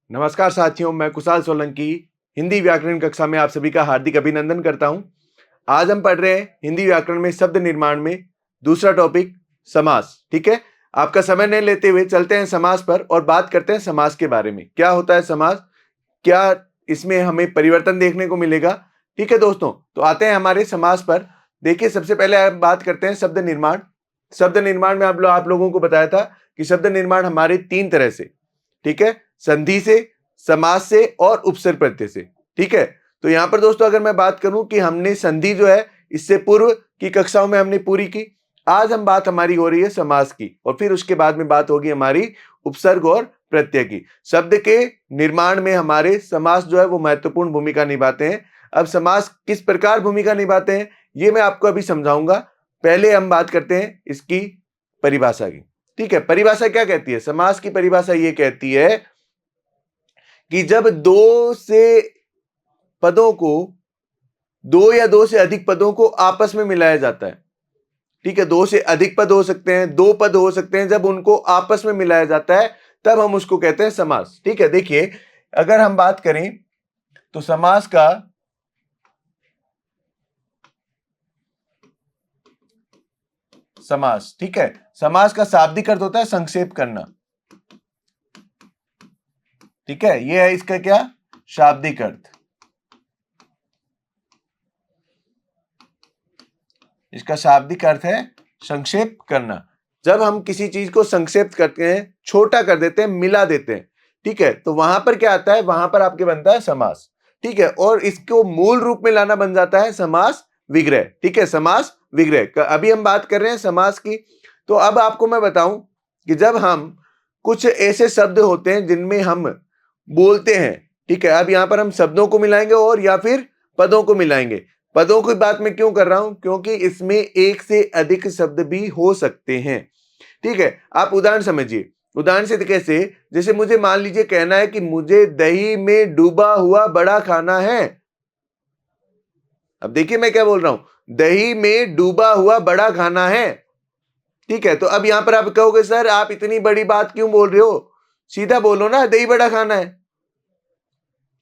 नमस्कार साथियों, मैं कुशाल सोलंकी हिंदी व्याकरण कक्षा में आप सभी का हार्दिक अभिनंदन करता हूं। आज हम पढ़ रहे हैं हिंदी व्याकरण में शब्द निर्माण में दूसरा टॉपिक समास। ठीक है, आपका समय नहीं लेते हुए चलते हैं समास पर और बात करते हैं समास के बारे में। क्या होता है समास, क्या इसमें हमें परिवर्तन देखने को मिलेगा। ठीक है दोस्तों, तो आते हैं हमारे समास पर। देखिए, सबसे पहले हम बात करते हैं शब्द निर्माण। शब्द निर्माण में आप लोगों को बताया था कि शब्द निर्माण हमारे तीन तरह से, ठीक है, संधि से, समास से और उपसर्ग प्रत्यय से। ठीक है, तो यहां पर दोस्तों अगर मैं बात करूं कि हमने संधि जो है इससे पूर्व की कक्षाओं में हमने पूरी की। आज हम बात हमारी हो रही है समास की और फिर उसके बाद में बात होगी हमारी उपसर्ग और प्रत्यय की। शब्द के निर्माण में हमारे समास जो है वो महत्वपूर्ण भूमिका निभाते हैं। अब समास किस प्रकार भूमिका निभाते हैं ये मैं आपको अभी समझाऊंगा। पहले हम बात करते हैं इसकी परिभाषा की। ठीक है, परिभाषा क्या कहती है? समास की परिभाषा ये कहती है कि जब दो या दो से अधिक पदों को आपस में मिलाया जाता है। ठीक है, दो से अधिक पद हो सकते हैं, दो पद हो सकते हैं, जब उनको आपस में मिलाया जाता है तब हम उसको कहते हैं समास। ठीक है, देखिए अगर हम बात करें तो समास का ठीक है, समास का शाब्दिक अर्थ होता है संक्षेप करना। ठीक है, ये है इसका क्या शाब्दिक अर्थ। इसका शाब्दिक अर्थ है संक्षेप करना। जब हम किसी चीज को संक्षेप करते हैं, छोटा कर देते हैं, मिला देते हैं, ठीक है, तो वहां पर क्या आता है? वहां पर आपके बनता है समास। ठीक है, और इसको मूल रूप में लाना बन जाता है समास विग्रह। ठीक है, समास विग्रह। अभी हम बात कर रहे हैं समास की। तो अब आपको मैं बताऊं कि जब हम कुछ ऐसे शब्द होते हैं जिनमें हम बोलते हैं, ठीक है, अब यहां पर हम शब्दों को मिलाएंगे और या फिर पदों को मिलाएंगे। पदों की बात मैं क्यों कर रहा हूं? क्योंकि इसमें एक से अधिक शब्द भी हो सकते हैं। ठीक है, आप उदाहरण समझिए। उदाहरण से कैसे? जैसे मुझे मान लीजिए कहना है कि मुझे दही में डूबा हुआ बड़ा खाना है। अब देखिए मैं क्या बोल रहा हूं, दही में डूबा हुआ बड़ा खाना है। ठीक है, तो अब यहां पर आप कहोगे सर आप इतनी बड़ी बात क्यों बोल रहे हो, सीधा बोलो ना दही बड़ा खाना है।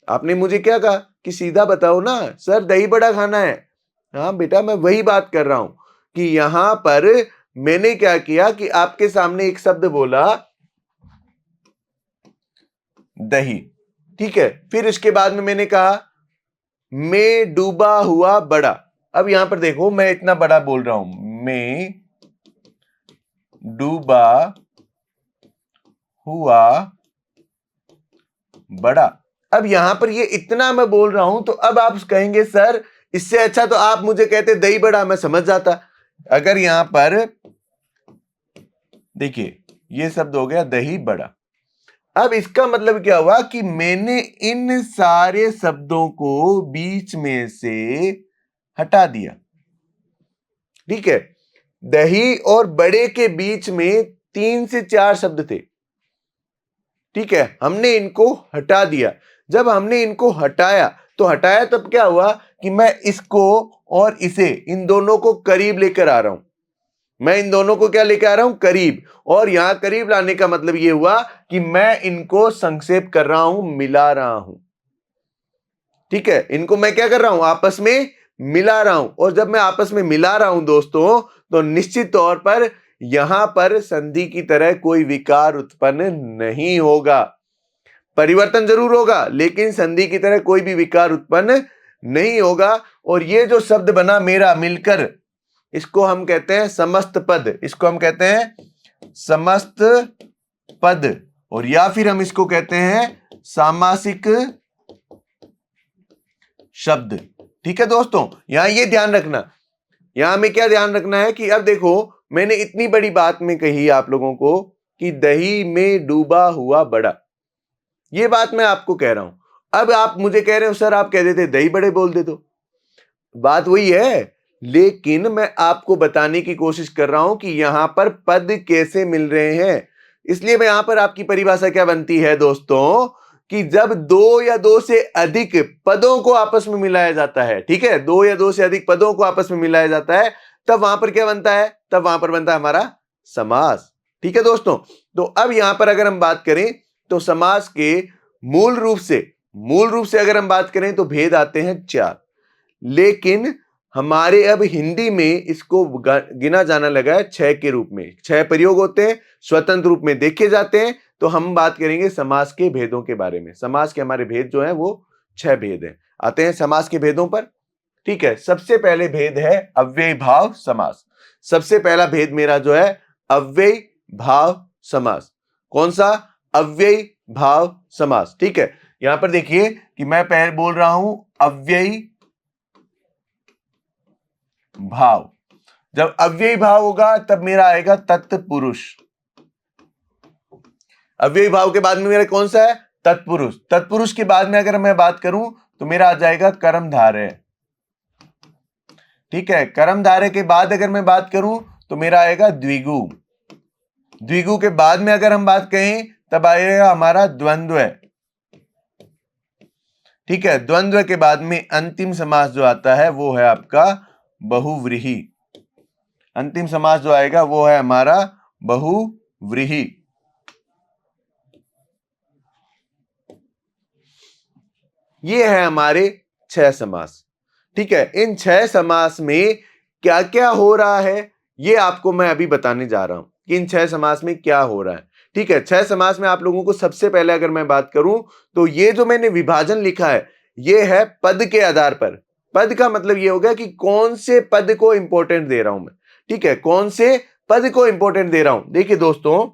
आपने मुझे क्या कहा कि सीधा बताओ ना सर दही बड़ा खाना है। हाँ बेटा, मैं वही बात कर रहा हूं कि यहां पर मैंने क्या किया कि आपके सामने एक शब्द बोला दही। ठीक है, फिर इसके बाद में मैंने कहा मैं डूबा हुआ बड़ा। अब यहां पर देखो मैं इतना बड़ा बोल रहा हूं, मैं डूबा हुआ बड़ा। अब यहां पर ये इतना मैं बोल रहा हूं, तो अब आप कहेंगे सर इससे अच्छा तो आप मुझे कहते दही बड़ा, मैं समझ जाता। अगर यहां पर देखिए ये शब्द हो गया दही बड़ा। अब इसका मतलब क्या हुआ कि मैंने इन सारे शब्दों को बीच में से हटा दिया। ठीक है, दही और बड़े के बीच में 3 से 4 शब्द थे। ठीक है, हमने इनको हटा दिया। जब हमने इनको हटाया तो हटाया तब क्या हुआ कि मैं इसको और इसे, इन दोनों को करीब लेकर आ रहा हूं। मैं इन दोनों को क्या लेकर आ रहा हूं? करीब। और यहां करीब लाने का मतलब यह हुआ कि मैं इनको संक्षेप कर रहा हूं, मिला रहा हूं। ठीक है, इनको मैं क्या कर रहा हूं? आपस में मिला रहा हूं। और जब मैं आपस में मिला रहा हूं दोस्तों, तो निश्चित तौर पर यहां पर संधि की तरह कोई विकार उत्पन्न नहीं होगा। परिवर्तन जरूर होगा लेकिन संधि की तरह कोई भी विकार उत्पन्न नहीं होगा। और ये जो शब्द बना मेरा मिलकर, इसको हम कहते हैं समस्त पद। इसको हम कहते हैं समस्त पद, और या फिर हम इसको कहते हैं सामासिक शब्द। ठीक है दोस्तों, यहां ये ध्यान रखना, यहां हमें क्या ध्यान रखना है कि अब देखो मैंने इतनी बड़ी बात में कही आप लोगों को कि दही में डूबा हुआ बड़ा। ये बात मैं आपको कह रहा हूं। अब आप मुझे कह रहे हो सर आप कह देते दही बड़े बोल दे, तो बात वही है, लेकिन मैं आपको बताने की कोशिश कर रहा हूं कि यहां पर पद कैसे मिल रहे हैं। इसलिए मैं यहां पर आपकी परिभाषा क्या बनती है दोस्तों कि जब दो या दो से अधिक पदों को आपस में मिलाया जाता है, ठीक है, दो या दो से अधिक पदों को आपस में मिलाया जाता है, तब वहां पर क्या बनता है? तब वहां पर बनता है हमारा समास। ठीक है दोस्तों, तो अब यहां पर अगर हम बात करें तो समास के मूल रूप से अगर हम बात करें तो भेद आते हैं 4, लेकिन हमारे अब हिंदी में इसको गिना जाना लगा है 6 के रूप में। 6 प्रयोग होते हैं, स्वतंत्र रूप में देखे जाते हैं। तो हम बात करेंगे समास के भेदों के बारे में। समास के हमारे भेद जो है वो 6 भेद हैं। आते हैं समास के भेदों पर। ठीक है, सबसे पहले भेद है अव्ययी भाव समास। सबसे पहला भेद मेरा जो है अव्ययी भाव समास। कौन सा? अव्ययी भाव समास। ठीक है, यहां पर देखिए कि मैं पहले बोल रहा हूं अव्ययी भाव। जब अव्ययी भाव होगा तब मेरा आएगा तत्पुरुष। अव्ययी भाव के बाद में मेरा कौन सा है? तत्पुरुष। तत्पुरुष के बाद में अगर मैं बात करूं तो मेरा आ जाएगा कर्मधारय। ठीक है, कर्मधारय के बाद अगर मैं बात करूं तो मेरा आएगा द्विगु। द्विगु के बाद में अगर हम बात कहें तब आएगा हमारा द्वंद्व। ठीक है, द्वंद्व के बाद में अंतिम समास जो आता है वो है आपका बहुव्रीहि। अंतिम समास जो आएगा वो है हमारा बहुव्रीहि। ये है हमारे 6 समास। ठीक है, इन 6 समास में क्या क्या हो रहा है ये आपको मैं अभी बताने जा रहा हूं कि इन 6 समास में क्या हो रहा है। ठीक है, 6 समास में आप लोगों को सबसे पहले अगर मैं बात करूं तो ये जो मैंने विभाजन लिखा है ये है पद के आधार पर। पद का मतलब ये हो गया कि कौन से पद को इंपॉर्टेंट दे रहा हूं मैं। ठीक है, कौन से पद को इंपॉर्टेंट दे रहा हूं। देखिए दोस्तों,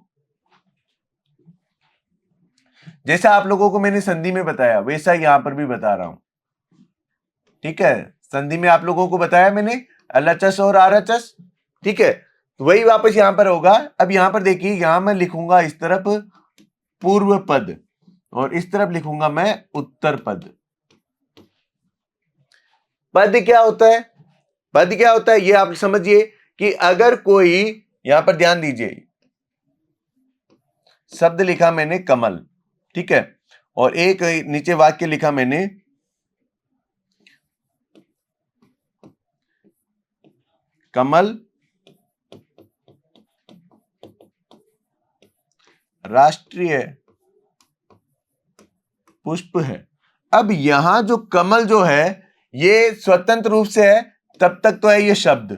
जैसा आप लोगों को मैंने संधि में बताया वैसा यहां पर भी बता रहा हूं। ठीक है, संधि में आप लोगों को बताया मैंने एलएचएस और आरएचएस। ठीक है, तो वही वापस यहां पर होगा। अब यहां पर देखिए, यहां मैं लिखूंगा इस तरफ पूर्व पद और इस तरफ लिखूंगा मैं उत्तर पद। पद क्या होता है? पद क्या होता है ये आप समझिए कि अगर कोई, यहां पर ध्यान दीजिए, शब्द लिखा मैंने कमल। ठीक है, और एक नीचे वाक्य लिखा मैंने कमल राष्ट्रीय पुष्प है। अब यहां जो कमल जो है ये स्वतंत्र रूप से है, तब तक तो है ये शब्द।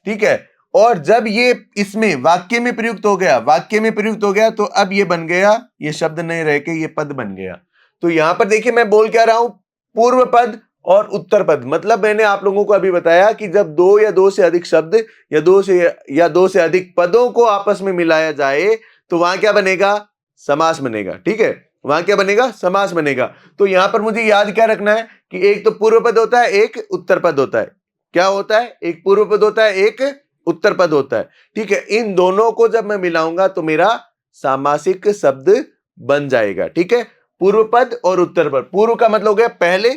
ठीक है, और जब ये इसमें वाक्य में प्रयुक्त हो गया, वाक्य में प्रयुक्त हो गया तो अब ये बन गया, ये शब्द नहीं रह के ये पद बन गया। तो यहां पर देखिए मैं बोल क्या रहा हूं, पूर्व पद और उत्तर पद। मतलब मैंने आप लोगों को अभी बताया कि जब 2 या 2 से अधिक शब्द या 2 से अधिक पदों को आपस में मिलाया जाए तो वहां क्या बनेगा? समास बनेगा। ठीक है, वहां क्या बनेगा? समास बनेगा। तो यहां पर मुझे याद क्या रखना है कि एक तो पूर्व पद होता है, एक उत्तर पद होता है। क्या होता है? एक पूर्व पद होता है, एक उत्तर पद होता है। ठीक है, इन दोनों को जब मैं मिलाऊंगा तो मेरा सामासिक शब्द बन जाएगा। ठीक है, पूर्व पद और उत्तर पद। पूर्व का मतलब हो गया पहले,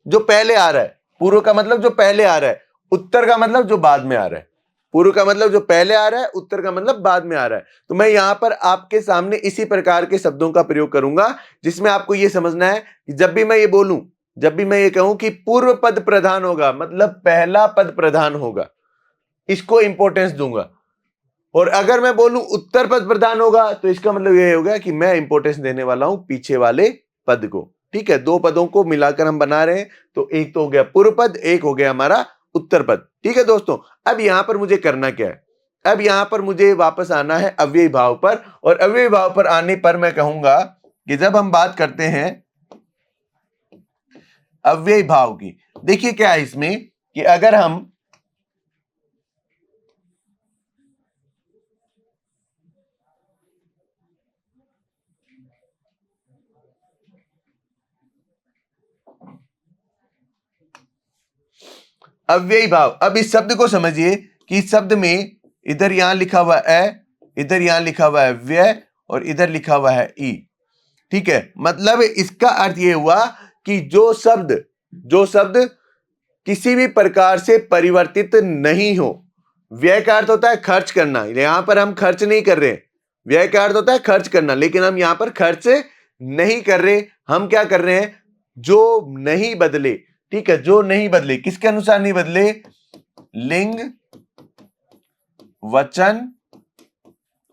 जो पहले आ रहा है। पूर्व का मतलब जो पहले आ रहा है। उत्तर का मतलब जो बाद में आ रहा है। पूर्व का मतलब जो पहले आ रहा है, उत्तर का मतलब बाद में आ रहा है। तो मैं यहां पर आपके सामने इसी प्रकार के शब्दों का प्रयोग करूंगा जिसमें आपको यह समझना है कि जब भी मैं ये बोलूं, जब भी मैं ये कहूं कि पूर्व पद प्रधान होगा, मतलब पहला पद प्रधान होगा, इसको इंपॉर्टेंस दूंगा। और अगर मैं बोलूं उत्तर पद प्रधान होगा तो इसका मतलब यह होगा कि मैं इंपॉर्टेंस देने वाला हूं पीछे वाले पद को। ठीक है, 2 पदों को मिलाकर हम बना रहे हैं, तो एक तो हो गया पूर्व पद, एक हो गया हमारा उत्तर पद। ठीक है दोस्तों, अब यहां पर मुझे करना क्या है? अब यहां पर मुझे वापस आना है अव्ययी भाव पर। और अव्ययी भाव पर आने पर मैं कहूंगा कि जब हम बात करते हैं अव्ययी भाव की, देखिए क्या है इसमें कि अगर हम अव्ययी भाव, अब इस शब्द को समझिए कि इस शब्द में इधर यहां लिखा हुआ है, इधर यहां लिखा हुआ है व्यय और इधर लिखा हुआ है ई। ठीक है, मतलब इसका अर्थ यह हुआ कि जो शब्द किसी भी प्रकार से परिवर्तित नहीं हो। व्यय का अर्थ होता है खर्च करना, यहां पर हम खर्च नहीं कर रहे। व्यय का अर्थ होता है खर्च करना, लेकिन हम यहां पर खर्च नहीं कर रहे। हम क्या कर रहे हैं? जो नहीं बदले। ठीक है, जो नहीं बदले, किसके अनुसार नहीं बदले? लिंग, वचन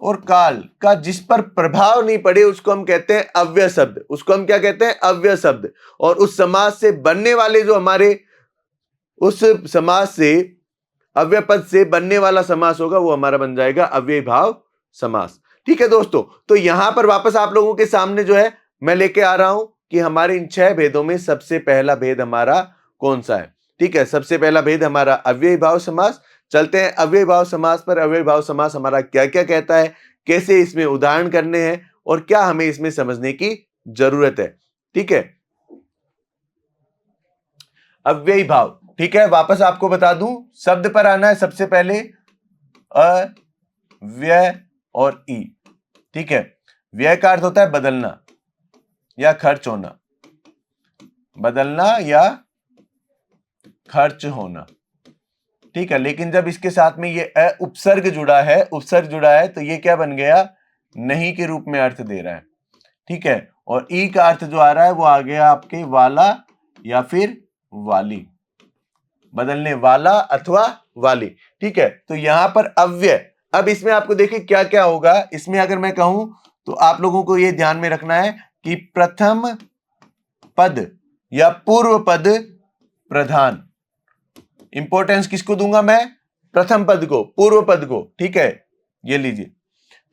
और काल का जिस पर प्रभाव नहीं पड़े उसको हम कहते हैं अव्यय शब्द। उसको हम क्या कहते हैं? अव्यय शब्द। और उस समास से बनने वाले जो हमारे उस समास से अव्यय पद से बनने वाला समास होगा वो हमारा बन जाएगा अव्ययी भाव समास। ठीक है दोस्तों, तो यहां पर वापस आप लोगों के सामने जो है मैं लेके आ रहा हूं कि हमारे इन 6 भेदों में सबसे पहला भेद हमारा कौन सा है। ठीक है, सबसे पहला भेद हमारा अव्ययी भाव समास। चलते हैं अव्ययी भाव समास पर। अव्ययी भाव समास हमारा क्या क्या कहता है, कैसे इसमें उदाहरण करने हैं और क्या हमें इसमें समझने की जरूरत है। ठीक है, अव्ययी भाव। ठीक है, वापस आपको बता दूं, शब्द पर आना है सबसे पहले अ, व्यय और ई। ठीक है, व्यय का अर्थ होता है बदलना या खर्च होना, बदलना या खर्च होना। ठीक है, लेकिन जब इसके साथ में ये उपसर्ग जुड़ा है, उपसर्ग जुड़ा है, तो ये क्या बन गया? नहीं के रूप में अर्थ दे रहा है। ठीक है, और ई का अर्थ जो आ रहा है वो आ गया आपके वाला या फिर वाली, बदलने वाला अथवा वाली। ठीक है, तो यहां पर अव्यय। अब इसमें आपको देखिए क्या क्या होगा। इसमें अगर मैं कहूं तो आप लोगों को यह ध्यान में रखना है कि प्रथम पद या पूर्व पद प्रधान। इंपॉर्टेंस किसको दूंगा मैं? प्रथम पद को, पूर्व पद को। ठीक है, ये लीजिए।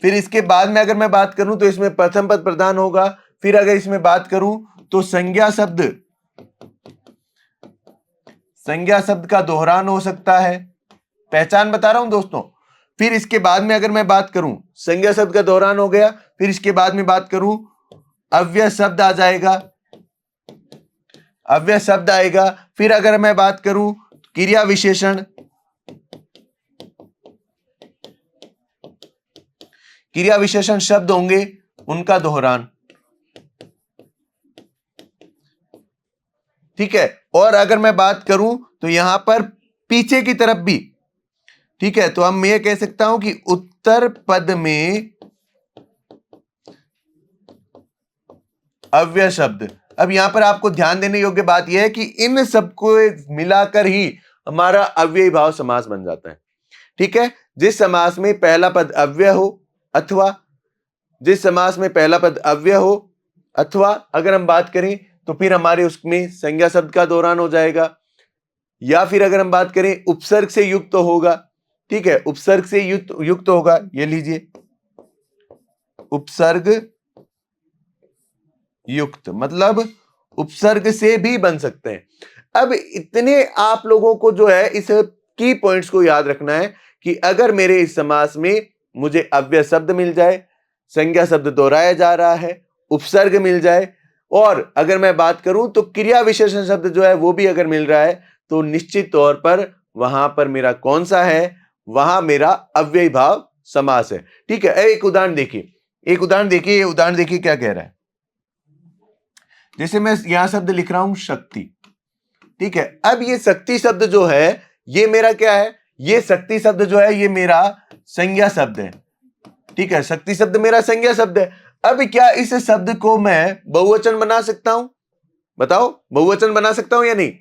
फिर इसके बाद में अगर मैं बात करूं तो इसमें प्रथम पद प्रधान होगा। फिर अगर इसमें बात करूं तो संज्ञा शब्द का दोहरान हो सकता है। पहचान बता रहा हूं दोस्तों। फिर इसके बाद में अगर मैं बात करूं, संज्ञा शब्द का दोहरान हो गया। फिर इसके बाद में बात करूं, अव्यय शब्द आ जाएगा, अव्यय शब्द आएगा। फिर अगर मैं बात करूं क्रिया विशेषण, क्रिया विशेषण शब्द होंगे, उनका दोहरान। ठीक है, और अगर मैं बात करूं तो यहां पर पीछे की तरफ भी। ठीक है, तो हम मैं कह सकता हूं कि उत्तर पद में अव्यय शब्द। अब यहां पर आपको ध्यान देने योग्य बात यह है कि इन सबको मिलाकर ही हमारा अव्ययी भाव समास बन जाता है। ठीक है, जिस समास में पहला पद अव्यय हो अथवा जिस समास में पहला पद अव्यय हो अथवा अगर हम बात करें तो फिर हमारे उसमें संज्ञा शब्द का दोहरान हो जाएगा, या फिर अगर हम बात करें उपसर्ग से युक्त होगा। ठीक है, उपसर्ग से युक्त होगा। ये लीजिए, उपसर्ग युक्त मतलब उपसर्ग से भी बन सकते हैं। अब इतने आप लोगों को जो है इस की पॉइंट्स को याद रखना है कि अगर मेरे इस समास में मुझे अव्यय शब्द मिल जाए, संज्ञा शब्द दोहराया जा रहा है, उपसर्ग मिल जाए, और अगर मैं बात करूं तो क्रिया विशेषण शब्द जो है वो भी अगर मिल रहा है, तो निश्चित तौर पर वहां पर मेरा कौन सा है? वहां मेरा अव्ययी भाव समास है। ठीक है, एक उदाहरण देखिए, ये उदाहरण देखिए क्या कह रहा है। जैसे मैं यहां शब्द लिख रहा हूं शक्ति। ठीक है, अब ये शक्ति शब्द जो है ये मेरा क्या है? ये शक्ति शब्द जो है ये मेरा संज्ञा शब्द है। ठीक है, शक्ति शब्द मेरा संज्ञा शब्द है। अब क्या इस शब्द को मैं बहुवचन बना सकता हूं? बताओ, बहुवचन बना सकता हूं या नहीं?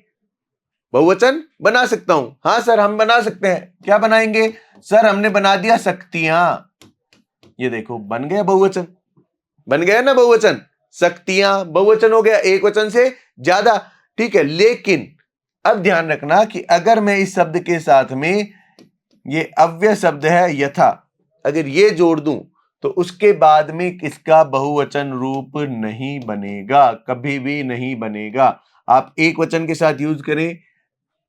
बहुवचन बना सकता हूं। हाँ सर, हम बना सकते हैं। क्या बनाएंगे? सर हमने बना दिया शक्तियां। ये देखो बन गया बहुवचन, बन गया ना बहुवचन। शक्तियां बहुवचन हो गया, एक वचन से ज्यादा। ठीक है, लेकिन अब ध्यान रखना कि अगर मैं इस शब्द के साथ में ये अव्यय शब्द है यथा, अगर ये जोड़ दूं तो उसके बाद में किसका बहुवचन रूप नहीं बनेगा, कभी भी नहीं बनेगा। आप एक वचन के साथ यूज करें,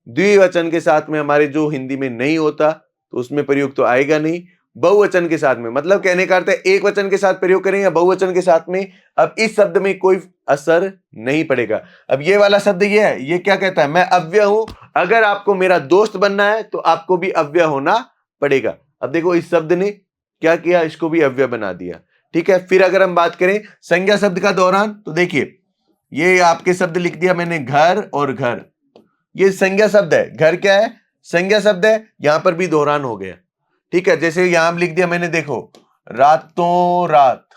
द्विवचन के साथ में हमारे जो हिंदी में नहीं होता तो उसमें प्रयोग तो आएगा नहीं। बहुवचन के साथ में मतलब कहने का अर्थ है एक वचन के साथ प्रयोग करें या बहुवचन के साथ में, अब इस शब्द में कोई असर नहीं पड़ेगा। अब ये वाला शब्द ये है, ये क्या कहता है? मैं अव्यय हूं। अगर आपको मेरा दोस्त बनना है तो आपको भी अव्यय होना पड़ेगा। अब देखो इस शब्द ने क्या किया, इसको भी अव्यय बना दिया। ठीक है, फिर अगर हम बात करें संज्ञा शब्द का दोहरान, तो देखिए ये आपके शब्द लिख दिया मैंने घर और घर, ये संज्ञा शब्द है। घर क्या है? संज्ञा शब्द है। यहां पर भी दोहरान हो गया। ठीक है, जैसे यहां लिख दिया मैंने, देखो रातों रात।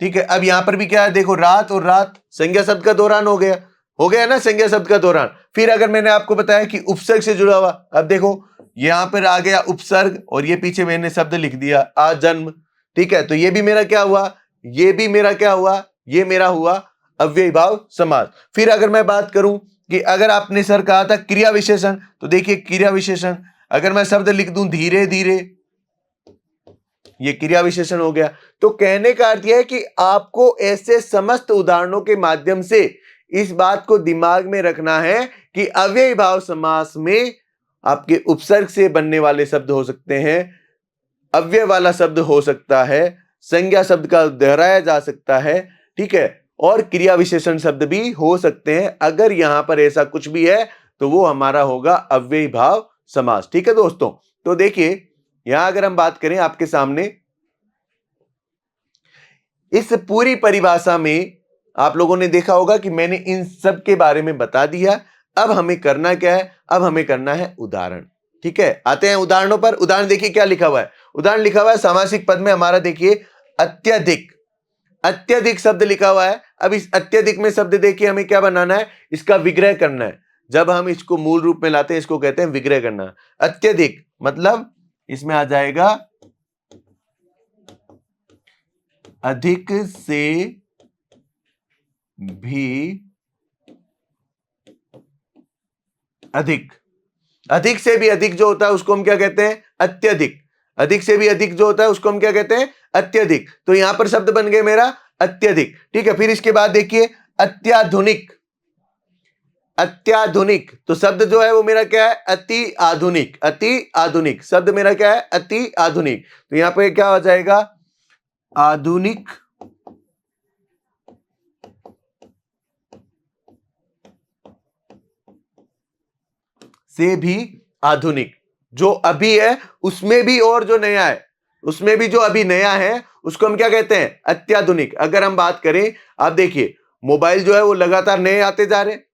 ठीक है, अब यहां पर भी क्या है? देखो रात और रात, संज्ञा शब्द का दोहरान हो गया ना, संज्ञा शब्द का दोहरान। फिर अगर मैंने आपको बताया कि उपसर्ग से जुड़ा हुआ, अब देखो यहां पर आ गया उपसर्ग और ये पीछे मैंने शब्द लिख दिया आजन्म। ठीक है, तो ये भी मेरा क्या हुआ, ये भी मेरा क्या हुआ, ये मेरा हुआ अव्ययी भाव समास। फिर अगर मैं बात करूं कि अगर आपने सर कहा था क्रिया विशेषण, तो देखिए क्रिया विशेषण, अगर मैं शब्द लिख दूं धीरे धीरे, ये क्रिया विशेषण हो गया। तो कहने का अर्थ यह है कि आपको ऐसे समस्त उदाहरणों के माध्यम से इस बात को दिमाग में रखना है कि अव्ययी भाव समास में आपके उपसर्ग से बनने वाले शब्द हो सकते हैं, अव्यय वाला शब्द हो सकता है, संज्ञा शब्द का दोहराया जा सकता है, ठीक है, और क्रिया विशेषण शब्द भी हो सकते हैं। अगर यहां पर ऐसा कुछ भी है तो वो हमारा होगा अव्ययी भाव समास। ठीक है दोस्तों, तो देखिए यहां अगर हम बात करें आपके सामने, इस पूरी परिभाषा में आप लोगों ने देखा होगा कि मैंने इन सब के बारे में बता दिया। अब हमें करना क्या है, अब हमें करना है उदाहरण। ठीक है, आते हैं उदाहरणों पर। उदाहरण देखिए क्या लिखा हुआ है, उदाहरण लिखा हुआ है सामासिक पद में हमारा, देखिए अत्यधिक, अत्यधिक शब्द लिखा हुआ है। अब इस अत्यधिक में शब्द देखिए हमें क्या बनाना है, इसका विग्रह करना है। जब हम इसको मूल रूप में लाते हैं इसको कहते हैं विग्रह करना। अत्यधिक मतलब इसमें आ जाएगा अधिक से भी अधिक, अधिक से भी अधिक जो होता है उसको हम क्या कहते हैं, अत्यधिक। अधिक से भी अधिक जो होता है उसको हम क्या कहते हैं, अत्यधिक। तो यहां पर शब्द बन गए मेरा अत्यधिक। ठीक है, फिर इसके बाद देखिए अत्याधुनिक, अत्याधुनिक, तो शब्द जो है वो मेरा क्या है, अति आधुनिक। अति आधुनिक शब्द मेरा क्या है, अति आधुनिक। तो यहां पर क्या हो जाएगा, आधुनिक से भी आधुनिक। जो अभी है उसमें भी और जो नया है उसमें भी जो अभी नया है उसको हम क्या कहते हैं, अत्याधुनिक। अगर हम बात करें, आप देखिए मोबाइल जो है वो लगातार नए आते जा रहे हैं।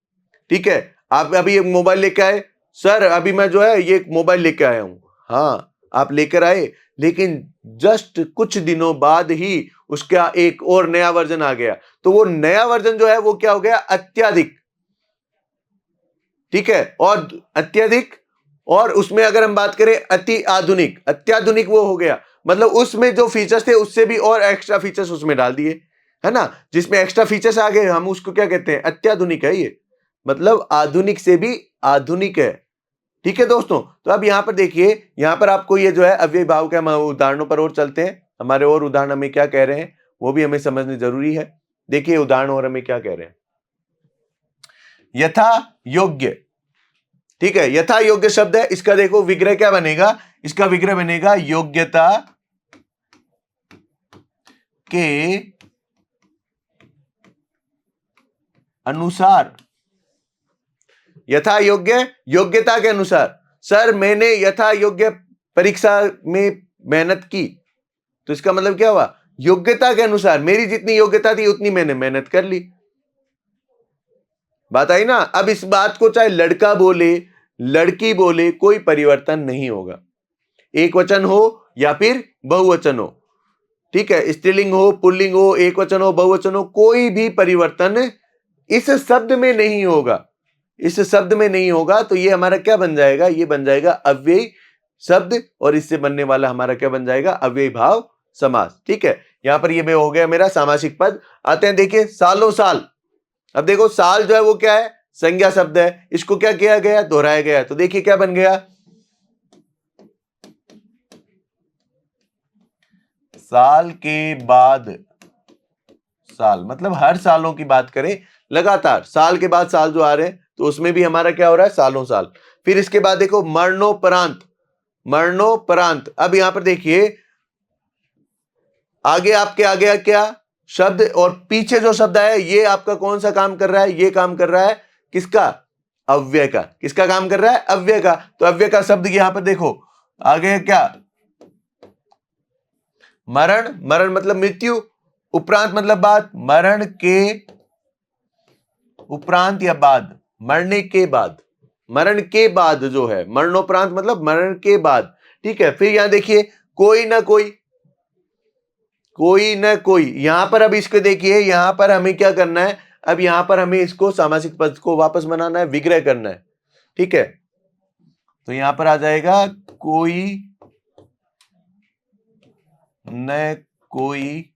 ठीक है, आप अभी एक मोबाइल लेके आए, सर अभी मैं जो है ये मोबाइल लेके आया हूं। हाँ आप लेकर आए, लेकिन जस्ट कुछ दिनों बाद ही उसका एक और नया वर्जन आ गया। तो वो नया वर्जन जो है वो क्या हो गया, अत्याधिक। ठीक है, और अत्यधिक, और उसमें अगर हम बात करें अति आधुनिक, अत्याधुनिक वो हो गया, मतलब उसमें जो फीचर्स थे उससे भी और एक्स्ट्रा फीचर्स उसमें डाल दिए, है ना, जिसमें एक्स्ट्रा फीचर्स आ गए, हम उसको क्या कहते हैं, अत्याधुनिक है ये, मतलब आधुनिक से भी आधुनिक है। ठीक है दोस्तों, तो अब यहां पर देखिए, यहां पर आपको ये जो है अव्ययी भाव के हम उदाहरणों पर और चलते हैं। हमारे और उदाहरण हमें क्या कह रहे हैं वो भी हमें समझने जरूरी है। देखिए उदाहरण और हमें क्या कह रहे हैं, यथा योग्य। ठीक है, यथा योग्य शब्द है, इसका देखो विग्रह क्या बनेगा, इसका विग्रह बनेगा योग्यता के अनुसार। यथा योग्य, योग्यता के अनुसार। सर मैंने यथा योग्य परीक्षा में मेहनत की, तो इसका मतलब क्या हुआ, योग्यता के अनुसार, मेरी जितनी योग्यता थी उतनी मैंने मेहनत कर ली। बात आई ना। अब इस बात को चाहे लड़का बोले लड़की बोले कोई परिवर्तन नहीं होगा, एक वचन हो या फिर बहुवचन हो। ठीक है, स्त्रीलिंग हो पुल्लिंग हो, एक वचन हो बहुवचन हो, कोई भी परिवर्तन इस शब्द में नहीं होगा, इस शब्द में नहीं होगा। तो ये हमारा क्या बन जाएगा, ये बन जाएगा अव्ययी शब्द, और इससे बनने वाला हमारा क्या बन जाएगा, अव्ययी भाव समास। ठीक है, यहां पर ये हो गया मेरा सामासिक पद। आते हैं देखिए सालों साल। अब देखो साल जो है वो क्या है, संज्ञा शब्द है, इसको क्या किया गया, दोहराया गया। तो देखिए क्या बन गया, साल के बाद साल, मतलब हर सालों की बात करें, लगातार साल के बाद साल जो आ रहे हैं तो उसमें भी हमारा क्या हो रहा है, सालों साल। फिर इसके बाद देखो मरणोपरांत, मरणोपरांत। अब यहां पर देखिए आगे आपके आ गया क्या शब्द, और पीछे जो शब्द है ये आपका कौन सा काम कर रहा है, ये काम कर रहा है किसका, अव्यय का। किसका काम कर रहा है, अव्यय का। तो अव्यय का शब्द यहां पर देखो आ गया क्या, मरण, मरण मतलब मृत्यु, उपरांत मतलब बाद, मरण के उपरांत या बाद, मरने के बाद, मरण के बाद जो है, मरणोपरांत मतलब मरण के बाद। ठीक है, फिर यहां देखिए कोई ना कोई, कोई न कोई, यहां पर अब इसको देखिए, यहां पर हमें क्या करना है, अब यहां पर हमें इसको सामासिक पद को वापस बनाना है, विग्रह करना है। ठीक है, तो यहां पर आ जाएगा कोई न कोई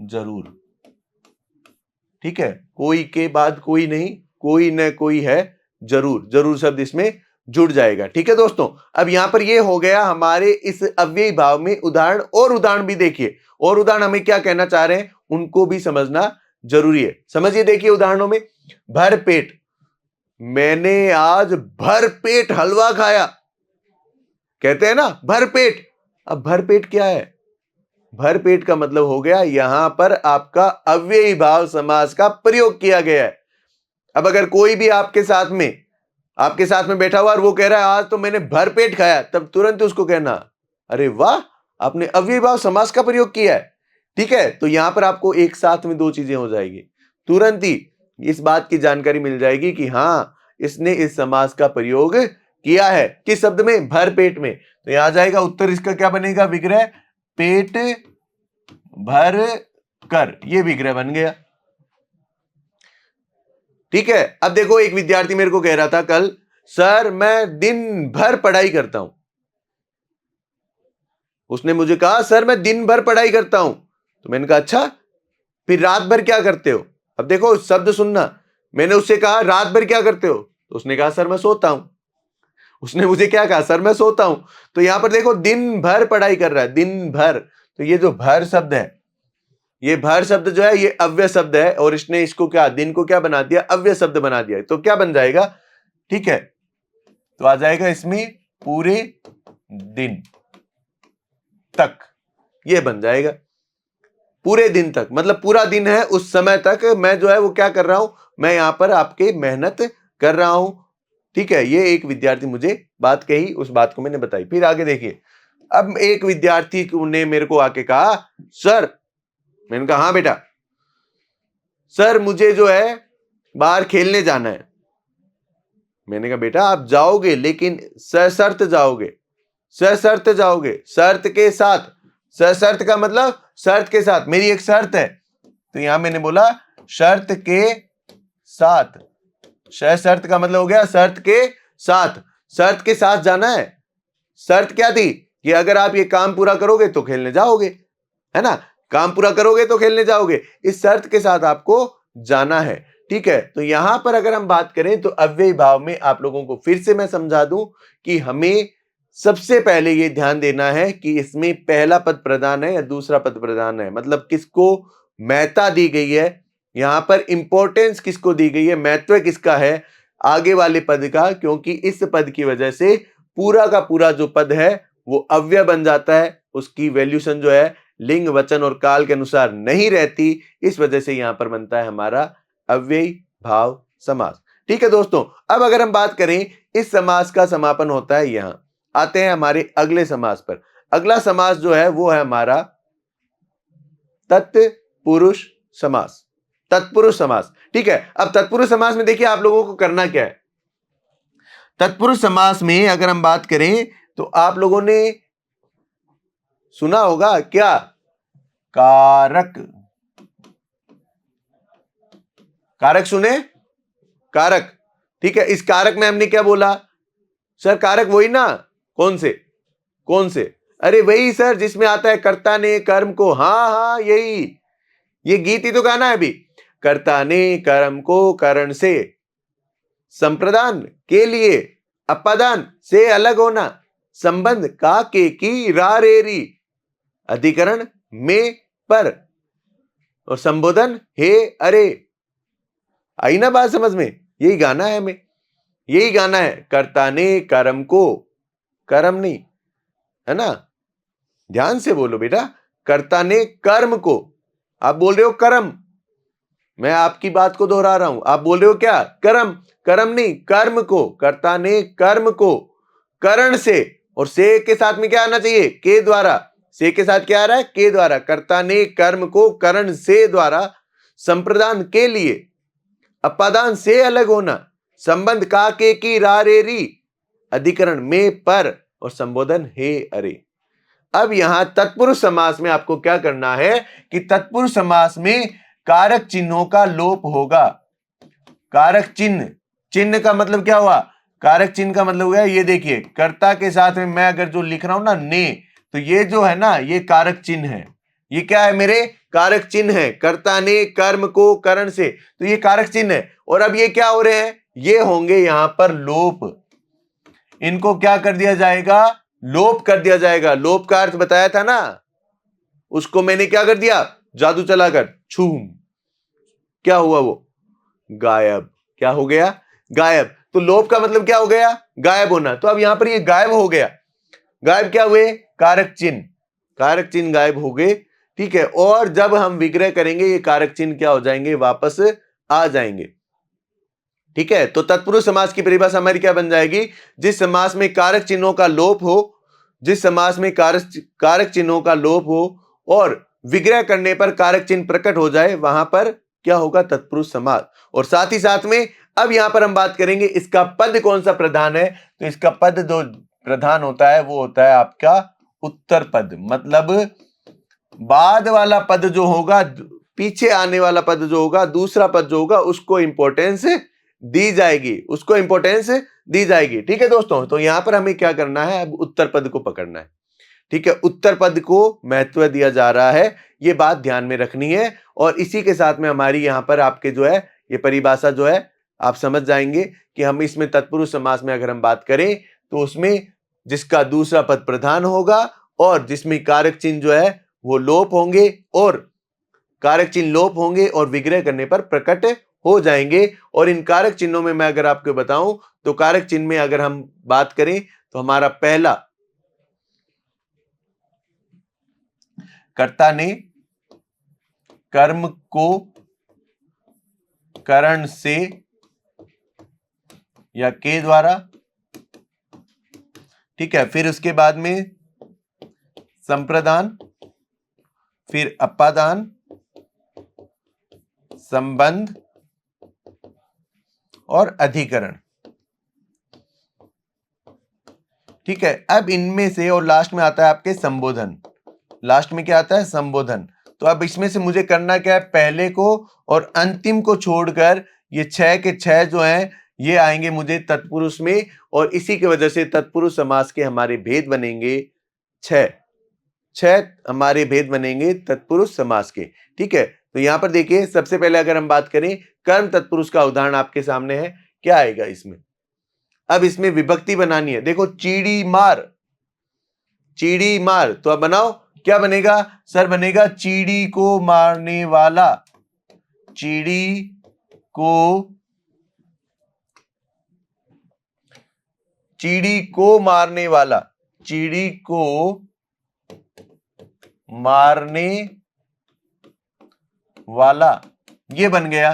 जरूर। ठीक है, कोई के बाद कोई नहीं, कोई न कोई है जरूर, जरूर शब्द इसमें जुड़ जाएगा। ठीक है दोस्तों, अब यहां पर ये हो गया हमारे इस अव्ययी भाव में उदाहरण। और उदाहरण भी देखिए, और उदाहरण हमें क्या कहना चाह रहे हैं उनको भी समझना जरूरी है। समझिए, देखिए उदाहरणों में, भर पेट, मैंने आज भर पेट हलवा खाया, कहते हैं ना भर पेट। अब भर पेट क्या है? भर पेट का मतलब हो गया यहां पर आपका अव्ययी भाव समास का प्रयोग किया गया है। अब अगर कोई भी आपके साथ में बैठा हुआ और वो कह रहा है आज तो मैंने भर पेट खाया, तब तुरंत उसको कहना अरे वाह, आपने अव्ययी भाव समास का प्रयोग किया है। ठीक है, तो यहां पर आपको एक साथ में दो चीजें हो जाएगी, तुरंत ही इस बात की जानकारी मिल जाएगी कि हाँ, इसने इस समास का प्रयोग किया है। किस शब्द में? भर पेट में। तो यहां आ जाएगा उत्तर, इसका क्या बनेगा? विग्रह पेट भर कर, ये विग्रह बन गया। ठीक है, अब देखो एक विद्यार्थी मेरे को कह रहा था कल, सर मैं दिन भर पढ़ाई करता हूं। उसने मुझे कहा सर मैं दिन भर पढ़ाई करता हूं। तो मैंने कहा अच्छा, फिर रात भर क्या करते हो? अब देखो शब्द सुनना, मैंने उससे कहा रात भर क्या करते हो? तो उसने कहा सर मैं सोता हूं। उसने मुझे क्या कहा? सर मैं सोता हूं। तो यहां पर देखो दिन भर पढ़ाई कर रहा है, दिन भर। तो ये जो भर शब्द है, ये भर शब्द जो है ये अव्यय शब्द है, और इसने इसको क्या, दिन को क्या बना दिया? अव्यय शब्द बना दिया। तो क्या बन जाएगा? ठीक है, तो आ जाएगा इसमें पूरे दिन तक, ये बन जाएगा। पूरे दिन तक मतलब पूरा दिन है, उस समय तक मैं जो है वो क्या कर रहा हूं? मैं यहां पर आपके मेहनत कर रहा हूं। ठीक है, ये एक विद्यार्थी मुझे बात कही, उस बात को मैंने बताई। फिर आगे देखिए, अब एक विद्यार्थी ने मेरे को आके कहा सर, मैंने कहा हाँ बेटा, सर मुझे जो है बाहर खेलने जाना है। मैंने कहा बेटा आप जाओगे, लेकिन सशर्त जाओगे, सशर्त जाओगे, शर्त के साथ। सशर्त का मतलब शर्त के साथ, मेरी एक शर्त है। तो यहां मैंने बोला शर्त के साथ। सशर्त का मतलब हो गया शर्त के साथ, शर्त के साथ जाना है। शर्त क्या थी? कि अगर आप ये काम पूरा करोगे तो खेलने जाओगे, है ना? काम पूरा करोगे तो खेलने जाओगे, इस शर्त के साथ आपको जाना है। ठीक है, तो यहां पर अगर हम बात करें तो अव्ययी भाव में आप लोगों को फिर से मैं समझा दूं कि हमें सबसे पहले ये ध्यान देना है कि इसमें पहला पद प्रधान है या दूसरा पद प्रधान है, मतलब किसको महत्ता दी गई है, यहां पर इंपॉर्टेंस किसको दी गई है, महत्व किसका है आगे वाले पद का। क्योंकि इस पद की वजह से पूरा का पूरा जो पद है वो अव्यय बन जाता है, उसकी वैल्यूशन जो है लिंग वचन और काल के अनुसार नहीं रहती। इस वजह से यहां पर बनता है हमारा अव्ययी भाव समास। ठीक है दोस्तों, अब अगर हम बात करें इस समास का समापन होता है यहां। आते हैं हमारे अगले समास पर। अगला समास जो है वो है हमारा तत्पुरुष समास। तत्पुरुष समास। ठीक है, अब तत्पुरुष समास में देखिए आप लोगों को करना क्या है। तत्पुरुष समास में अगर हम बात करें तो आप लोगों ने सुना होगा क्या? कारक। कारक सुने? कारक। ठीक है, इस कारक में हमने क्या बोला? सर कारक वही ना, कौन से? कौन से? अरे वही सर जिसमें आता है कर्ता ने कर्म को, हाँ हाँ यही, ये गीत ही तो गाना है अभी। कर्ता ने कर्म को करण से, संप्रदान के लिए, अपादान से अलग होना, संबंध का के की रा रे री, अधिकरण में पर, और संबोधन हे अरे। आई ना बात समझ में? यही गाना है हमें, यही गाना है। कर्ता ने कर्म को, कर्म नहीं, है ना? ध्यान से बोलो बेटा, कर्ता ने कर्म को, आप बोल रहे हो कर्म, मैं आपकी बात को दोहरा रहा हूं, आप बोल रहे हो क्या? कर्म। कर्म नहीं, कर्म को। कर्ता ने कर्म को करण से, और से के साथ में क्या आना चाहिए? के द्वारा। से के साथ क्या आ रहा है? के द्वारा। कर्ता ने कर्म को करण से द्वारा, संप्रदान के लिए, अपादान से अलग होना, संबंध का के की रा रे री, अधिकरण में पर, और संबोधन हे अरे। अब यहां तत्पुरुष समास में आपको क्या करना है कि तत्पुरुष समास में कारक चिन्हों का लोप होगा। कारक चिन्ह, चिन्ह का मतलब क्या हुआ? कारक चिन्ह का मतलब हो गया, ये देखिए कर्ता के साथ में मैं अगर जो लिख रहा हूं ना ने, तो ये जो है ना ये कारक चिन्ह है। ये क्या है मेरे? कारक चिन्ह है। कर्ता ने कर्म को करण से, तो ये कारक चिन्ह है। और अब ये क्या हो रहे हैं? ये होंगे यहां पर लोप। इनको क्या कर दिया जाएगा? लोप कर दिया जाएगा। लोप का अर्थ बताया था ना, उसको मैंने क्या कर दिया? जादू चलाकर छूम, क्या हुआ? वो गायब। क्या हो गया? गायब। तो लोप का मतलब क्या हो गया? गायब होना। तो अब यहां पर ये गायब हो गया। गायब क्या हुए? कारक चिन्ह। कारक चिन्ह गायब हो गए, ठीक है। और जब हम विग्रह करेंगे ये कारक चिन्ह क्या हो जाएंगे? वापस आ जाएंगे, ठीक है। तो तत्पुरुष समास की परिभाषा हमारी क्या बन जाएगी? जिस समास में कारक चिन्हों का लोप हो, जिस समास में कारक चिन्हों का लोप हो और विग्रह करने पर कारक चिन्ह प्रकट हो जाए, वहां पर क्या होगा? तत्पुरुष समास। और साथ ही साथ में अब यहां पर हम बात करेंगे इसका पद कौन सा प्रधान है। तो इसका पद जो प्रधान होता है वो होता है आपका उत्तर पद। मतलब बाद वाला पद जो होगा, पीछे आने वाला पद जो होगा, दूसरा पद जो होगा, उसको इंपॉर्टेंस दी जाएगी, उसको इंपॉर्टेंस दी जाएगी, ठीक है दोस्तों। तो यहां पर हमें क्या करना है? अब उत्तर पद को पकड़ना है, ठीक है। उत्तर पद को महत्व दिया जा रहा है, ये बात ध्यान में रखनी है। और इसी के साथ में हमारी यहां पर आपके जो है ये परिभाषा जो है आप समझ जाएंगे कि हम इसमें तत्पुरुष समास में अगर हम बात करें तो उसमें जिसका दूसरा पद प्रधान होगा और जिसमें कारक चिन्ह जो है वो लोप होंगे, और कारक चिन्ह लोप होंगे और विग्रह करने पर प्रकट हो जाएंगे। और इन कारक चिन्हों में मैं अगर आपको बताऊं तो कारक चिन्ह में अगर हम बात करें तो हमारा पहला, कर्ता ने कर्म को करण से या के द्वारा, ठीक है। फिर उसके बाद में संप्रदान, फिर अपादान, संबंध और अधिकरण, ठीक है। अब इनमें से और लास्ट में आता है आपके संबोधन। लास्ट में क्या आता है? संबोधन। तो अब इसमें से मुझे करना क्या है? पहले को और अंतिम को छोड़कर ये 6 के 6 जो हैं ये आएंगे मुझे तत्पुरुष में, और इसी की वजह से तत्पुरुष समास के हमारे भेद बनेंगे 6 हमारे भेद बनेंगे तत्पुरुष समास के, ठीक है। तो यहां पर देखिए सबसे पहले अगर हम बात करें कर्म तत्पुरुष का उदाहरण आपके सामने है, क्या आएगा इसमें? अब इसमें विभक्ति बनानी है। देखो चीड़ी मार, चीड़ी मार, तो अब बनाओ, क्या बनेगा सर? बनेगा चीड़ी को मारने वाला, चीड़ी को मारने वाला, चीड़ी को मारने वाला, ये बन गया,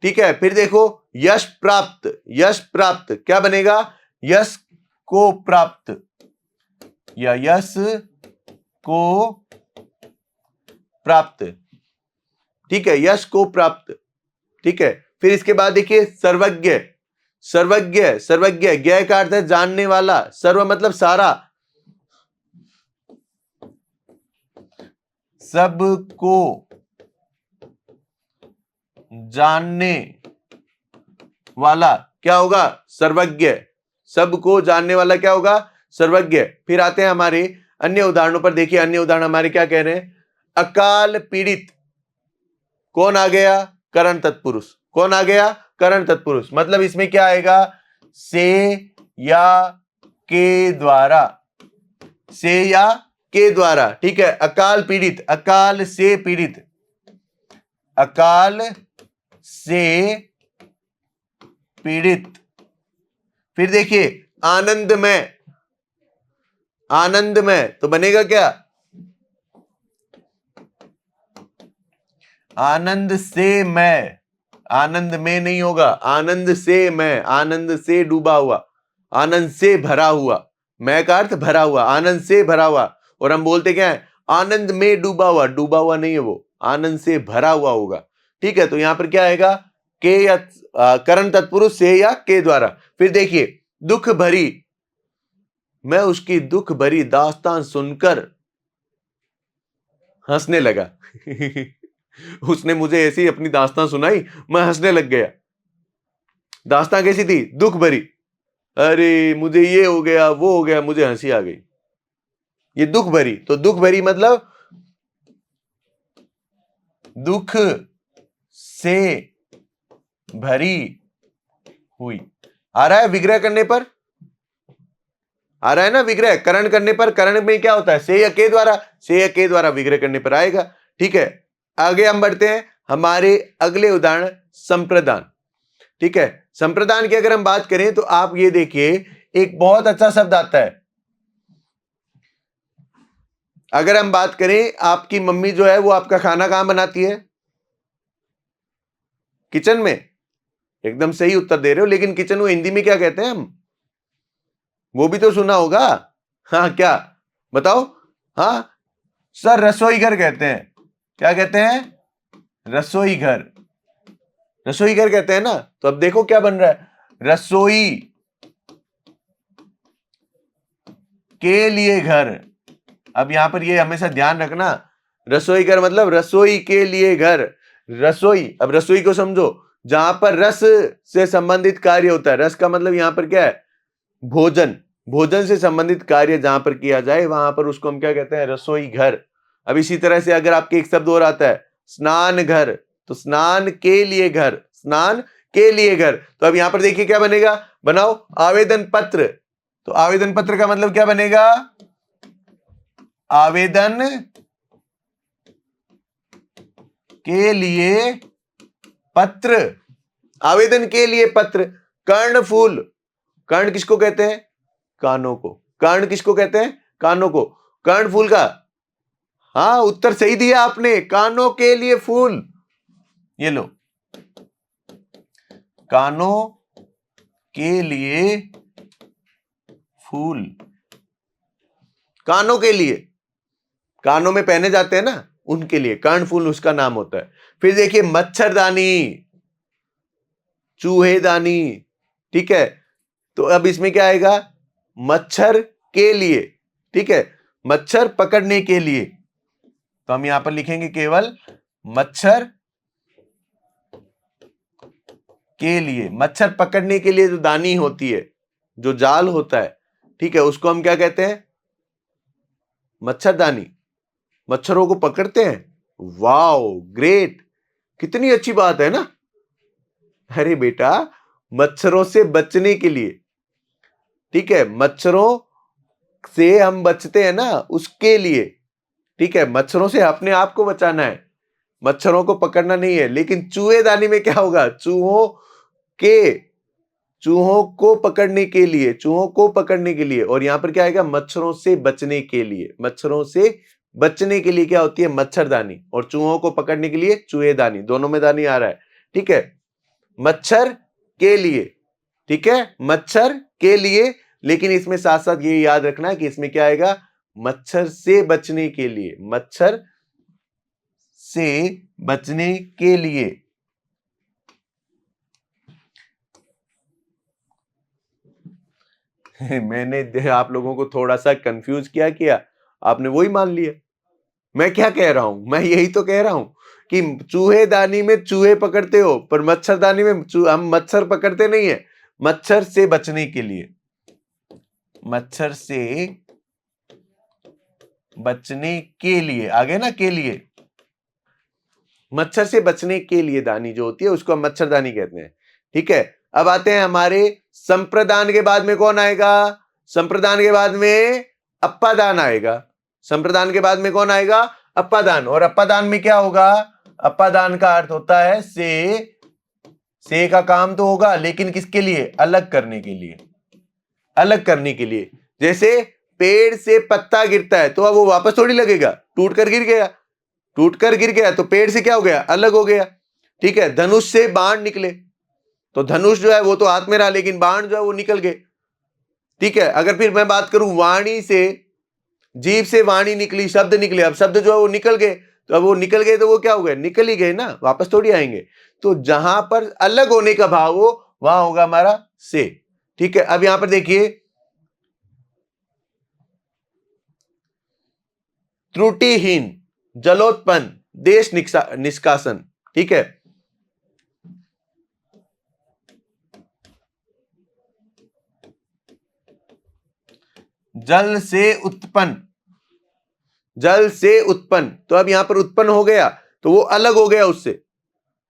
ठीक है। फिर देखो यश प्राप्त, यश प्राप्त क्या बनेगा? यश को प्राप्त या यश को प्राप्त, ठीक है, यश को प्राप्त, ठीक है। फिर इसके बाद देखिए सर्वज्ञ, सर्वज्ञ, सर्वज्ञ, ज्ञ का अर्थ है जानने वाला, सर्व मतलब सारा, सबको जानने वाला क्या होगा? सर्वज्ञ। सबको जानने वाला क्या होगा? सर्वज्ञ। फिर आते हैं हमारे अन्य उदाहरणों पर। देखिए अन्य उदाहरण हमारे क्या कह रहे हैं? अकाल पीड़ित, कौन आ गया? करण तत्पुरुष। कौन आ गया? करण तत्पुरुष। मतलब इसमें क्या आएगा? से या के द्वारा, से या के द्वारा, ठीक है। अकाल पीड़ित, अकाल से पीड़ित, अकाल से पीड़ित। फिर देखिए आनंद में, आनंद में, तो बनेगा क्या? आनंद से मैं, आनंद में नहीं होगा, आनंद से मैं, आनंद से डूबा हुआ, आनंद से भरा हुआ, मैं का अर्थ भरा हुआ, आनंद से भरा हुआ। और हम बोलते क्या है? आनंद में डूबा हुआ, डूबा हुआ नहीं है वो, आनंद से भरा हुआ होगा, ठीक है। तो यहां पर क्या आएगा? के या करण तत्पुरुष से या के द्वारा। फिर देखिए दुख भरी, मैं उसकी दुख भरी दास्तान सुनकर हंसने लगा उसने मुझे ऐसी अपनी दास्तान सुनाई, मैं हंसने लग गया। दास्तान कैसी थी? दुख भरी, अरे मुझे ये हो गया, वो हो गया, मुझे हंसी आ गई, ये दुख भरी। तो दुख भरी मतलब दुख से भरी हुई। आ रहा है विग्रह करने पर, आ रहा है ना विग्रह, करण करने पर। करण में क्या होता है, से या के द्वारा, से या के द्वारा विग्रह करने पर आएगा। ठीक है, आगे हम बढ़ते हैं हमारे अगले उदाहरण, संप्रदान। ठीक है, संप्रदान की अगर हम बात करें तो आप ये देखिए, एक बहुत अच्छा शब्द आता है। अगर हम बात करें, आपकी मम्मी जो है वो आपका खाना कहां बनाती है, किचन में। एकदम सही उत्तर दे रहे हो, लेकिन किचन को हिंदी में क्या कहते हैं हम, वो भी तो सुना होगा। हाँ क्या, बताओ। हाँ सर, रसोई घर कहते हैं। क्या कहते हैं, रसोई घर, रसोई घर कहते हैं ना। तो अब देखो क्या बन रहा है, रसोई के लिए घर। अब यहां पर ये हमेशा ध्यान रखना, रसोई घर मतलब रसोई के लिए घर। रसोई, अब रसोई को समझो, जहां पर रस से संबंधित कार्य होता है। रस का मतलब यहां पर क्या है, भोजन। भोजन से संबंधित कार्य जहां पर किया जाए, वहां पर उसको हम क्या कहते हैं, रसोई घर। अब इसी तरह से अगर आपके एक शब्द और आता है, स्नान घर, तो स्नान के लिए घर, स्नान के लिए घर। तो अब यहां पर देखिए क्या बनेगा, बनाओ आवेदन पत्र। तो आवेदन पत्र का मतलब क्या बनेगा, आवेदन के लिए पत्र, आवेदन के लिए पत्र। कर्ण फूल, कर्ण किसको कहते हैं, कानों को। कर्ण किसको कहते हैं, कानों को। कर्ण फूल का, हाँ उत्तर सही दिया आपने, कानों के लिए फूल। ये लो, कानों के लिए फूल, कानों के लिए, कानों में पहने जाते हैं ना, उनके लिए कर्णफूल उसका नाम होता है। फिर देखिए मच्छरदानी, चूहेदानी। ठीक है, तो अब इसमें क्या आएगा, मच्छर के लिए। ठीक है, मच्छर पकड़ने के लिए। तो हम यहां पर लिखेंगे केवल मच्छर के लिए। मच्छर पकड़ने के लिए जो दानी होती है, जो जाल होता है, ठीक है, उसको हम क्या कहते हैं, मच्छरदानी। मच्छरों को पकड़ते हैं। वाओ ग्रेट, कितनी अच्छी बात है ना। अरे बेटा, मच्छरों से बचने के लिए, ठीक है, मच्छरों से हम बचते हैं ना, उसके लिए। ठीक है, मच्छरों से अपने आप को बचाना है, मच्छरों को पकड़ना नहीं है। लेकिन चूहेदानी में क्या होगा, के चूहों को पकड़ने के लिए, चूहों को पकड़ने के लिए। और यहां पर क्या आएगा, मच्छरों से बचने के लिए। मच्छरों से बचने के लिए क्या होती है, मच्छरदानी। और चूहों को पकड़ने के लिए चूहेदानी, दोनों में दानी आ रहा है। ठीक है, मच्छर के लिए, ठीक है, मच्छर के लिए। लेकिन इसमें साथ साथ ये याद रखना कि इसमें क्या आएगा, मच्छर से बचने के लिए, मच्छर से बचने के लिए। मैंने आप लोगों को थोड़ा सा कंफ्यूज किया, आपने वही मान लिया। मैं क्या कह रहा हूं, मैं यही तो कह रहा हूं कि चूहेदानी में चूहे पकड़ते हो, पर मच्छरदानी में हम मच्छर पकड़ते नहीं है। मच्छर से बचने के लिए, मच्छर से बचने के लिए, आगे ना के लिए, मच्छर से बचने के लिए दानी जो होती है उसको हम मच्छरदानी कहते हैं। ठीक है, अब आते हैं हमारे संप्रदान के बाद में कौन आएगा, संप्रदान के बाद में अप्पादान आएगा। संप्रदान के बाद में कौन आएगा, अप्पादान। और अप्पादान में क्या होगा, अप्पादान का अर्थ होता है से का काम तो होगा, लेकिन किसके लिए, अलग करने के लिए, अलग करने के लिए। जैसे पेड़ से पत्ता गिरता है तो अब वो वापस थोड़ी लगेगा, टूट कर गिर गया, टूट कर गिर गया तो पेड़ से क्या हो गया, अलग हो गया। ठीक है, धनुष से बाण निकले तो धनुष जो है वो तो हाथ में रहा, लेकिन बाण जो है वो निकल गए। ठीक है, अगर फिर मैं बात करूं वाणी से, जीभ से वाणी निकली, शब्द निकले, अब शब्द जो है वो निकल गए, तो अब वो निकल गए तो वो क्या हो गए, निकल ही गए ना, वापस थोड़ी आएंगे। तो जहां पर अलग होने का भाव हो वहां होगा हमारा से। ठीक है, अब यहां पर देखिए त्रुटिहीन, जलोत्पन्न, देश निष्कासन। ठीक है, जल से उत्पन्न, जल से उत्पन्न, तो अब यहां पर उत्पन्न हो गया तो वो अलग हो गया उससे,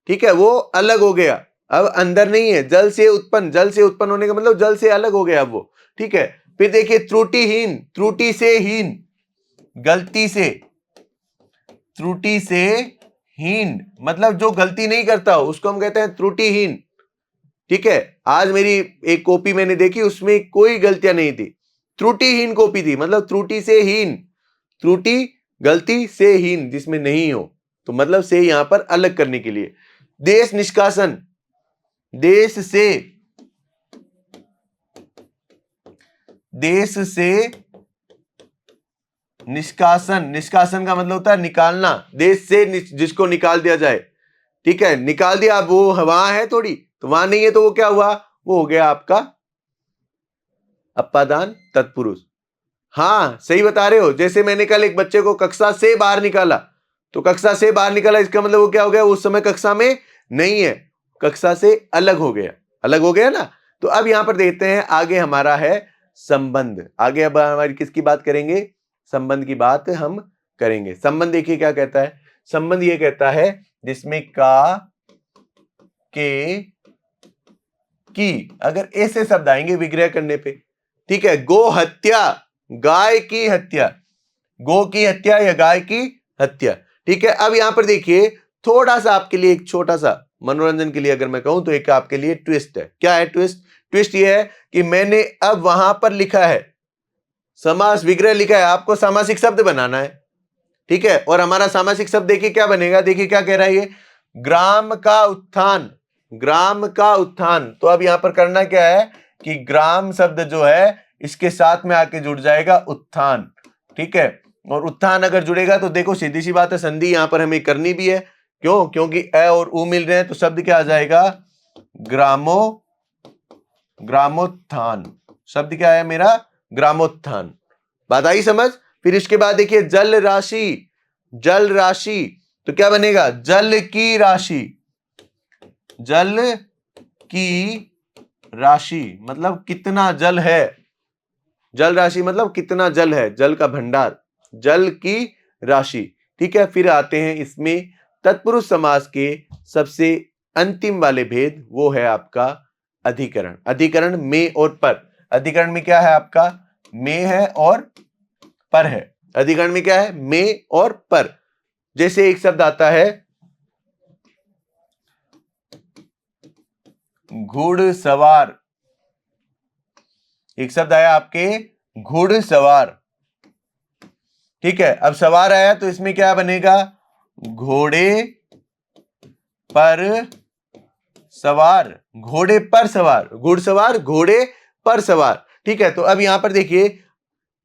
ठीक है, वो अलग हो गया, अब अंदर नहीं है, जल से उत्पन्न, जल से उत्पन्न होने का मतलब जल से अलग हो गया अब वो, ठीक है। फिर देखिए त्रुटिहीन, त्रुटि से हीन, गलती से, त्रुटि से हीन मतलब जो गलती नहीं करता हो उसको हम कहते हैं त्रुटिहीन, ठीक है। आज मेरी एक कॉपी मैंने देखी, उसमें कोई गलतियां नहीं थी, त्रुटिहीन कॉपी थी, मतलब त्रुटि से हीन, त्रुटि गलती से हीन जिसमें नहीं हो, तो मतलब से यहां पर अलग करने के लिए। देश निष्कासन, देश से, देश से निष्कासन, निष्कासन का मतलब होता है निकालना, देश से जिसको निकाल दिया जाए, ठीक है, निकाल दिया, अब वो वहां है थोड़ी, तो वहां नहीं है, तो वो क्या हुआ, वो हो गया आपका अपादान तत्पुरुष। हाँ सही बता रहे हो, जैसे मैंने कल एक बच्चे को कक्षा से बाहर निकाला, तो कक्षा से बाहर निकाला इसका मतलब वो क्या हो गया, उस समय कक्षा में नहीं है, कक्षा से अलग हो गया, अलग हो गया ना। तो अब यहां पर देखते हैं आगे हमारा है संबंध, आगे अब हमारी किसकी बात करेंगे, संबंध की बात हम करेंगे। संबंध देखिए क्या कहता है, संबंध ये कहता है जिसमें का, के, की, अगर ऐसे शब्द आएंगे विग्रह करने पे, ठीक है, गो हत्या, गाय की हत्या, गो की हत्या या गाय की हत्या, ठीक है। अब यहां पर देखिए थोड़ा सा आपके लिए एक छोटा सा मनोरंजन के लिए अगर मैं कहूं तो एक आपके लिए ट्विस्ट है। क्या है ट्विस्ट, ट्विस्ट ये है कि मैंने अब वहां पर लिखा है समास विग्रह लिखा है, आपको सामासिक शब्द बनाना है, ठीक है। और हमारा सामासिक शब्द देखिए क्या बनेगा, देखिए क्या कह रहा है ये, ग्राम का उत्थान, ग्राम का उत्थान। तो अब यहां पर करना क्या है कि ग्राम शब्द जो है इसके साथ में आके जुड़ जाएगा उत्थान, ठीक है। और उत्थान अगर जुड़ेगा तो देखो सीधी सी बात है, संधि यहां पर हमें करनी भी है, क्यों, क्योंकि अ और उ मिल रहे हैं, तो शब्द क्या आ जाएगा, ग्रामो, ग्रामोत्थान, शब्द क्या है मेरा, ग्रामोत्थान, बात आई समझ। फिर इसके बाद देखिए जल राशि, जल राशि, तो क्या बनेगा, जल की राशि, जल की राशि मतलब कितना जल है, जल राशि मतलब कितना जल है, जल का भंडार, जल की राशि, ठीक है। फिर आते हैं इसमें तत्पुरुष समास के सबसे अंतिम वाले भेद, वो है आपका अधिकरण, अधिकरण में और पर, अधिकरण में क्या है आपका, में है और पर है, अधिकरण में क्या है, में और पर। जैसे एक शब्द आता है घुड़सवार, एक शब्द आया आपके घुड़सवार, ठीक है। अब सवार आया तो इसमें क्या बनेगा, घोड़े पर सवार, घोड़े पर सवार, घुड़सवार घोड़े पर सवार, ठीक है। तो अब यहां पर देखिए,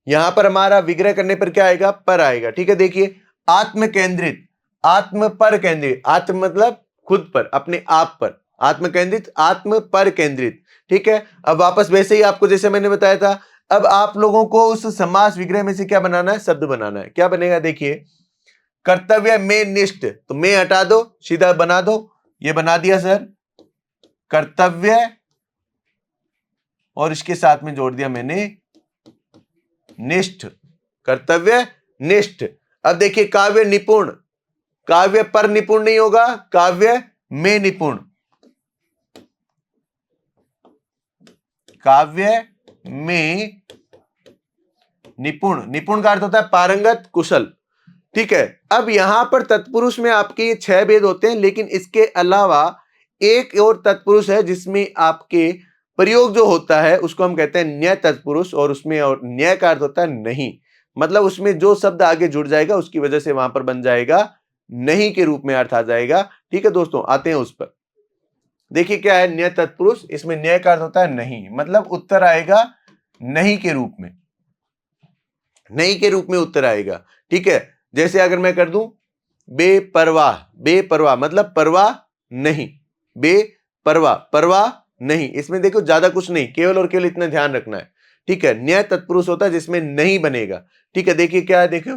यहां पर हमारा विग्रह करने पर क्या आएगा, पर आएगा, ठीक है। देखिए आत्म केंद्रित, आत्म पर केंद्रित, आत्म मतलब खुद पर, अपने आप पर, आत्म केंद्रित, आत्म पर केंद्रित, ठीक है। अब वापस वैसे ही आपको जैसे मैंने बताया था, अब आप लोगों को उस समास विग्रह में से क्या बनाना है, शब्द बनाना है। क्या बनेगा देखिए, कर्तव्य में निष्ठ, तो में हटा दो, सीधा बना दो, ये बना दिया सर, कर्तव्य, और इसके साथ में जोड़ दिया मैंने निष्ठ, कर्तव्य निष्ठ। अब देखिए काव्य निपुण, काव्य पर निपुण नहीं होगा, काव्य में निपुण, काव्य में निपुण, निपुण का अर्थ होता है पारंगत, कुशल, ठीक है। अब यहां पर तत्पुरुष में आपके 6 भेद होते हैं, लेकिन इसके अलावा एक और तत्पुरुष है जिसमें आपके प्रयोग जो होता है उसको हम कहते हैं न्याय तत्पुरुष, और उसमें और न्याय का अर्थ होता है नहीं, मतलब उसमें जो शब्द आगे जुड़ जाएगा उसकी वजह से वहां पर बन जाएगा नहीं के रूप में अर्थ आ जाएगा, ठीक है दोस्तों। आते हैं उस पर, देखिए क्या है न्याय तत्पुरुष, इसमें न्याय का अर्थ होता है नहीं, मतलब उत्तर आएगा नहीं के रूप में, नहीं के रूप में उत्तर आएगा, ठीक है। जैसे अगर मैं कर दूं बेपरवाह, बेपरवाह मतलब परवाह नहीं, बेपरवाह, परवाह नहीं, इसमें देखो ज्यादा कुछ नहीं, केवल और केवल इतना ध्यान रखना है, ठीक है। न्याय तत्पुरुष होता है जिसमें नहीं बनेगा, ठीक है। देखिए क्या है, देखो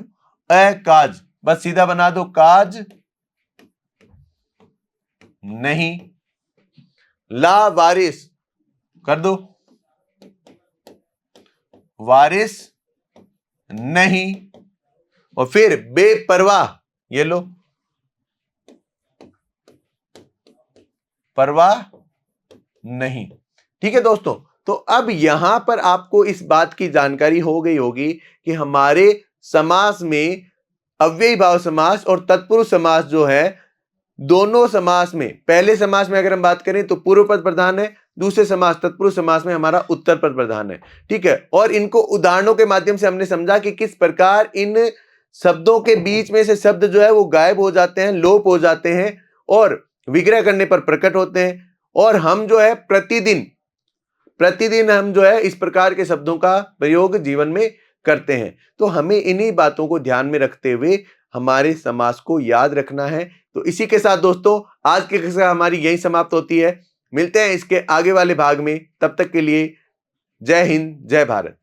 अकाज, बस सीधा बना दो, काज नहीं, लावारिस कर दो, वारिस नहीं, और फिर बेपरवाह, ये लो, परवाह नहीं। ठीक है दोस्तों, तो अब यहां पर आपको इस बात की जानकारी हो गई होगी कि हमारे समास में अव्ययी भाव समास और तत्पुरुष समास जो है, दोनों समास में, पहले समास में अगर हम बात करें तो पूर्व पद प्रधान है, दूसरे समास तत्पुरुष समास में हमारा उत्तर पद प्रधान है। ठीक है, और इनको उदाहरणों के माध्यम से हमने समझा कि किस प्रकार इन शब्दों के बीच में से शब्द जो है वो गायब हो जाते हैं, लोप हो जाते हैं और विग्रह करने पर प्रकट होते हैं, और हम जो है प्रतिदिन हम जो है इस प्रकार के शब्दों का प्रयोग जीवन में करते हैं। तो हमें इन्हीं बातों को ध्यान में रखते हुए हमारे समास को याद रखना है। तो इसी के साथ दोस्तों आज की कक्षा हमारी यही समाप्त होती है। मिलते हैं इसके आगे वाले भाग में, तब तक के लिए जय हिंद, जय भारत।